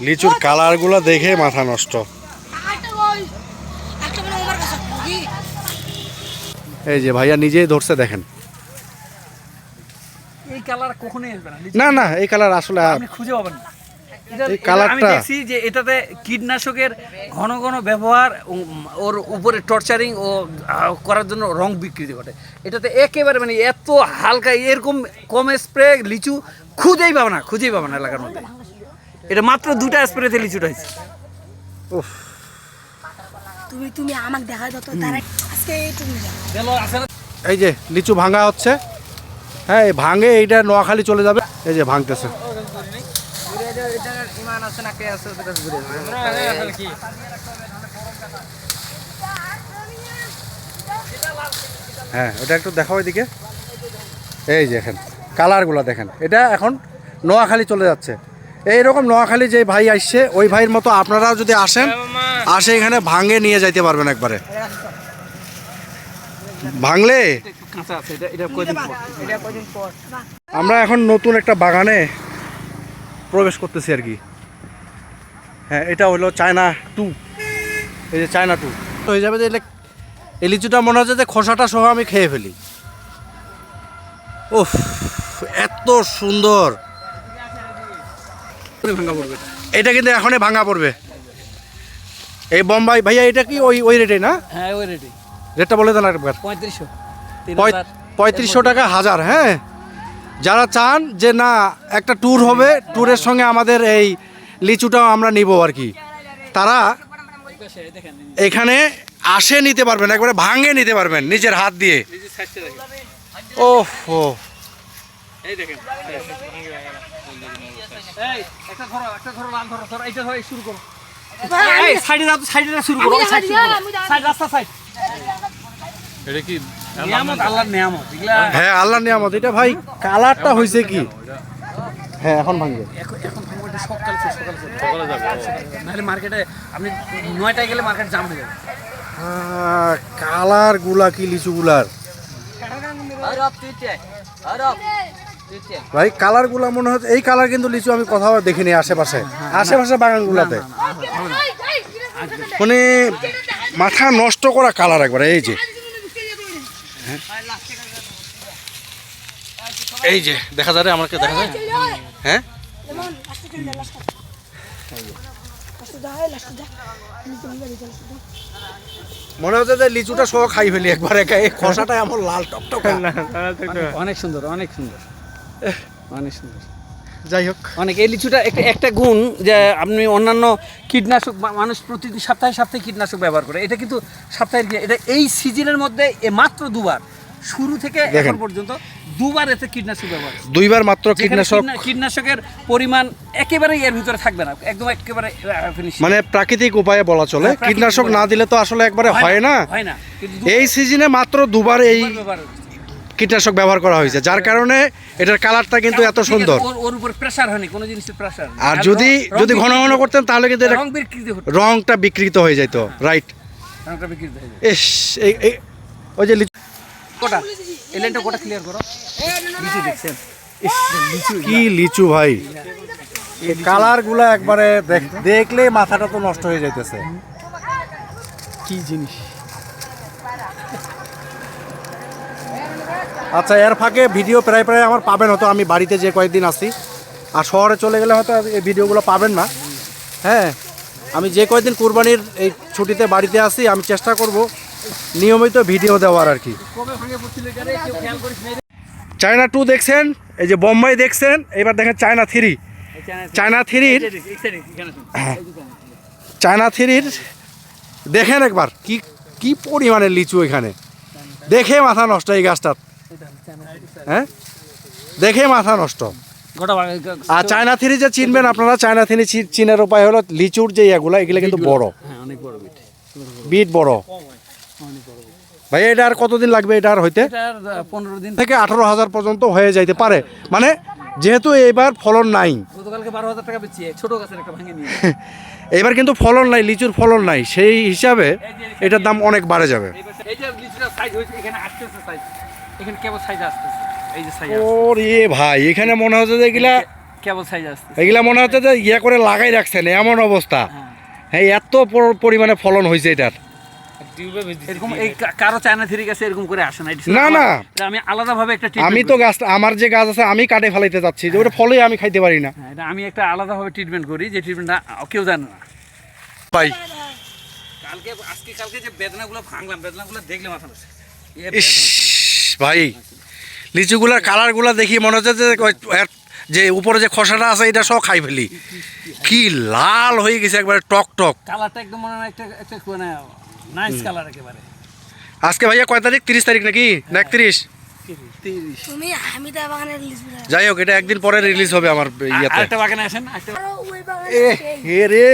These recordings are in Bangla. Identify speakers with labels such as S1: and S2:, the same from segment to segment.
S1: লিচুর কালারগুলো দেখে মাথা নষ্ট। এই যে ভাইয়া নিজেই ধরছে, দেখেন।
S2: এই কালার কখনোই আসবে
S1: না না, এই কালার আসলে
S2: আপনি খুঁজে পাবেন না।
S1: এই কালারটা
S2: আমি দেখছি যে এটাতে কীটনাশকের ঘন ঘন ব্যবহার, ওর উপরে টর্চারিং ও করার জন্য রং বিকৃতি ঘটে। এটাতে একেবারে মানে এত হালকা এরকম কম স্প্রে লিচু খুঁজেই পাবে না এলাকার মধ্যে। এটা মাত্র 2টা স্প্রেতে লিচুটা হয়েছে।
S3: তুমি আমাকে দেখা দাও তো, তারা আজকে তুমি
S1: এই যে লিচু ভাঙা হচ্ছে। হ্যাঁ, এই ভাঙে এইটা নোয়াখালী চলে যাবে। এই যে ভাঙতেছে। হ্যাঁ, ওটা একটু দেখাও এদিকে। এই যে দেখেন কালারগুলো দেখেন, এটা এখন নোয়াখালী চলে যাচ্ছে। এইরকম নোয়াখালী যে ভাই আসছে, ওই ভাইয়ের মতো আপনারাও যদি আসেন, এখানে ভাঙে নিয়ে যাইতে পারবেন একবারে। ভাঙলে আমরা এখন নতুন একটা বাগানে প্রবেশ করতেছি আর কি। হ্যাঁ, এটা হলো চায়না 2। এই যে চায়না 2 হয়ে যাবে। যে এই লিচুটা মনে হচ্ছে যে খোসাটা সহ আমি খেয়ে ফেলি। উফ, এত সুন্দর। এটা কিন্তু এখনই ভাঙা পড়বে। এই বোম্বাই ভাইয়া, এটা কি ওই রেটে না?
S2: হ্যাঁ, ওই রেটে।
S1: রেটটা বলে দেন একবার। 3500 টাকা হাজার। হ্যাঁ, যারা চান যে না একটা ট্যুর হবে, ট্যুরের সঙ্গে আমাদের এই লিচুটাও আমরা নিব আর কি, তারা এখানে নিতে পারবেন, একবারে ভাঙে নিতে পারবেন নিজের হাত দিয়ে। ওহো,
S2: এই দেখেন, এই একটা ধরো লাল ধরো, এইটা ধরে শুরু করো। এই সাইডে যাও, সাইডে শুরু করো, সাইড রাস্তা সাইড। এটা কি নিয়ামত, আল্লাহর নিয়ামত এগুলা।
S1: হ্যাঁ, আল্লাহর নিয়ামত। এটা ভাই কালারটা হইছে কি? হ্যাঁ, এখন ভাঙবে।
S2: এখন ভাঙবে সকালে যাবে। নাহলে মার্কেটে আপনি 9টায় গেলে মার্কেট জাম হয়ে যাবে।
S1: কালার গুলা কি লিচুগুলার ভাই, কালার গুলা মনে হচ্ছে এই কালার কিন্তু লিচু আমি কোথাও দেখিনি আশেপাশে বাগানগুলাতে। মানে মাথা নষ্ট করা কালার একবারে। এই যে এই যে দেখা যায়, আমাকে দেখা যায়। হ্যাঁ, মনে হচ্ছে যে লিচুটা সহ খাই ফেলি একবার একা। এই খোসাটা এমন লাল টকটকা।
S2: অনেক সুন্দর, অনেক সুন্দর, অনেক সুন্দর।
S1: যাই হোক,
S2: অনেক এই লিচুটা একটা গুণ যে আপনি অন্যান্য কীটনাশক মানুষ প্রতিদিন সপ্তাহে কীটনাশক ব্যবহার করে, এটা কিন্তু সপ্তাহের এটা এই সিজনের মধ্যে মাত্র 2বার, শুরু থেকে এখন পর্যন্ত 2বার এতে কীটনাশক ব্যবহার,
S1: 2বার মাত্র।
S2: কীটনাশকের পরিমাণ একেবারেই এর ভিতরে থাকবে না, একদম একেবারে
S1: মানে প্রাকৃতিক উপায়ে বলা চলে। কীটনাশক না দিলে তো আসলে একবারে হয় না। এই সিজনে মাত্র 2বার এই কীটনাশক ব্যবহার করা হয়েছে, যার কারণে এটার কালারটা কিন্তু এত সুন্দর।
S2: ওর উপর প্রেসার হয়নি, কোনো জিনিসের প্রেসার।
S1: আর যদি ঘন ঘন করতেন তাহলে কিন্তু রংটা বিকৃত হয়ে যেত। রাইট,
S2: রংটা বিকৃত হয়ে যেত।
S1: ওই যে লিচু
S2: কোটা, এই লাইনটা কোটা ক্লিয়ার করো। লিচু দেখছেন,
S1: কি লিচু ভাই, কালার গুলা একবারে দেখলে মাথাটা তো নষ্ট হয়ে যাইতেছে।
S2: কি জিনিস।
S1: আচ্ছা, এর ফাঁকে ভিডিও প্রায় আমার পাবেন হয়তো, আমি বাড়িতে যে কয়েকদিন আসি, আর শহরে চলে গেলে হয়তো এই ভিডিওগুলো পাবেন না। হ্যাঁ, আমি যে কয়েকদিন কুরবানির এই ছুটিতে বাড়িতে আসি, আমি চেষ্টা করব নিয়মিত ভিডিও দেওয়ার আর কি। চায়না 2 দেখছেন, এই যে বোম্বাই দেখছেন, এবার দেখেন চায়না 3। চায়না 3 দেখেন একবার কি পরিমাণের লিচু এখানে। দেখে মাথা নষ্ট এই গাছটা। হ্যাঁ, দেখে মাথা নষ্ট। আর চায়না 3 যে চিনবেন আপনারা, চায়না 3 চিনার উপায় হলো লিচুর যে এগুলো কিন্তু বড়, বিট বড়। ভাই, এটা আর কতদিন লাগবে? এটা আর হইতে
S2: 15 দিন
S1: থেকে 18,000 পর্যন্ত হয়ে যাইতে পারে। মানে যেহেতু এবার ফলন নাই,
S2: গতকালকে 12,000 টাকা বেচি ছোট গাছের একটা ভাঙে নিয়ে।
S1: এবার কিন্তু ফলন নাই, লিচুর ফলন নাই, সেই হিসাবে এটার দাম অনেক বাড়ে যাবে।
S2: এই যে লিচুটার সাইজ হইছে, এখানে আসতেছে সাইজ, এখানে কেবল সাইজ আসতেছে। এই যে সাইজ
S1: ওরে ভাই, এখানে মনে হচ্ছে যে এগুলা
S2: কেবল সাইজ আসছে।
S1: এগুলা মনে হচ্ছে যে ইয়ে করে লাগাই রাখছেন, এমন অবস্থা। হ্যাঁ, এত পরিমাণে ফলন হয়েছে এটার।
S2: এরকম এই কারো চায়না থ্রি গাছে এরকম করে আসে না।
S1: না না,
S2: এটা আমি আলাদাভাবে একটা
S1: আমি তো গাছ, আমার যে গাছ আছে আমি কাটে ফেলাইতে যাচ্ছি, যে ওটা ফলে আমি খাইতে পারি না।
S2: এটা আমি একটা আলাদাভাবে ট্রিটমেন্ট করি, যে ট্রিটমেন্টটা কেউ জানে না
S1: ভাই।
S2: কালকে যে বেদনাগুলো ভাঙলাম, বেদনাগুলো দেখলে মাথা নষ্ট।
S1: ইস ভাই, লিচুগুলার কালারগুলো দেখি মনে হচ্ছে যে যে উপরে যে খোসাটা আছে এটা সব খাই ফেলি। কি লাল হয়ে গেছে একবারে, টক টক
S2: কালারটা একদম মনে হয় একটা মানে নাইস কালার একেবারে।
S1: আজকে ভাইয়া কয় তারিখ? 30 তারিখ নাকি না 31?
S3: তুমি হামিদা বাগানের লিচু দাও।
S1: যাই হোক, এটা একদিন পরে রিলিজ হবে আমার ইয়াতে।
S2: আরেকটা বাগানে আসেন,
S3: আরো ওই বাগানে
S1: এ
S3: আছে।
S1: হে রে,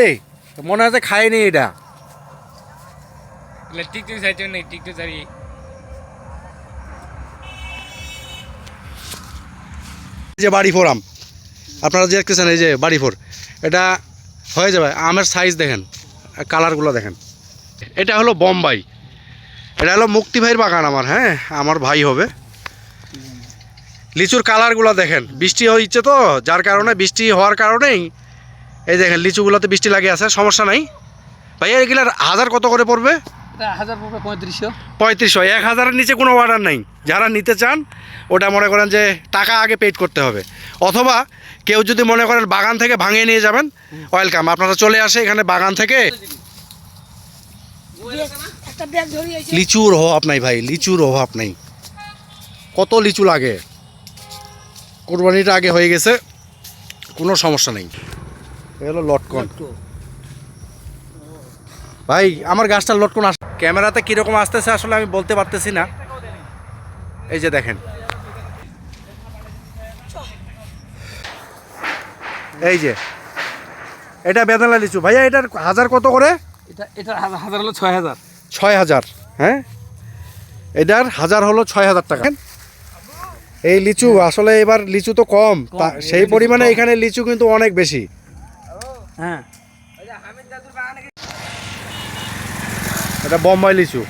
S1: মনে হচ্ছে খাইনি এটা।
S4: টিকটক চাইছো না? টিকটক চাই
S1: যে বাড়ি ফোর আম আপনারা যে দেখতেছেন, এই যে বাড়ি ফোর, এটা হয়ে যাবে। আমের সাইজ দেখেন, কালারগুলো দেখেন। এটা হলো বোম্বাই, এটা হলো মুক্তি ভাইয়ের বাগান আমার। হ্যাঁ, আমার ভাই হবে। লিচুর কালারগুলো দেখেন, বৃষ্টি হচ্ছে তো, যার কারণে বৃষ্টি হওয়ার কারণেই এই দেখেন লিচুগুলোতে বৃষ্টি লাগে আছে, সমস্যা নাই। ভাইয়া এগুলার হাজার কত করে পড়বে?
S2: এটা 1035।
S1: 3500। 1000-এর নিচে কোনো অর্ডার নাই। যারা নিতে চান ওটা মনে করেন যে টাকা আগে পেড করতে হবে, অথবা কেউ যদি মনে করেন বাগান থেকে ভাঙিয়ে নিয়ে যাবেন, ওয়েলকাম। আপনারা চলে আসে এখানে বাগান থেকে।
S3: একটা ব্যাগ ধরিয়েছে।
S1: লিচুর অভাব নাই ভাই, লিচুর অভাব নাই। কত লিচু লাগে, কোরবানিটা আগে হয়ে গেছে, কোনো সমস্যা নেই। এ হলো লটকন। ভাই আমার গাছটার লটকন ক্যামেরাতে কীরকম আসতেছে আসলে আমি বলতে পারতেছি না। এই যে দেখেন, এই যে এটা বেদানা লিচু। ভাইয়া এটার হাজার কত করে?
S2: এটা হাজার হলো 6000।
S1: 6000। হ্যাঁ, এটার হাজার হলো 6000 টাকা। এই লিচু আসলে এবার লিচু তো কম, সেই পরিমাণে এখানে লিচু কিন্তু অনেক বেশি।
S2: হ্যাঁ,
S1: এটা বোম্বাই লিচু।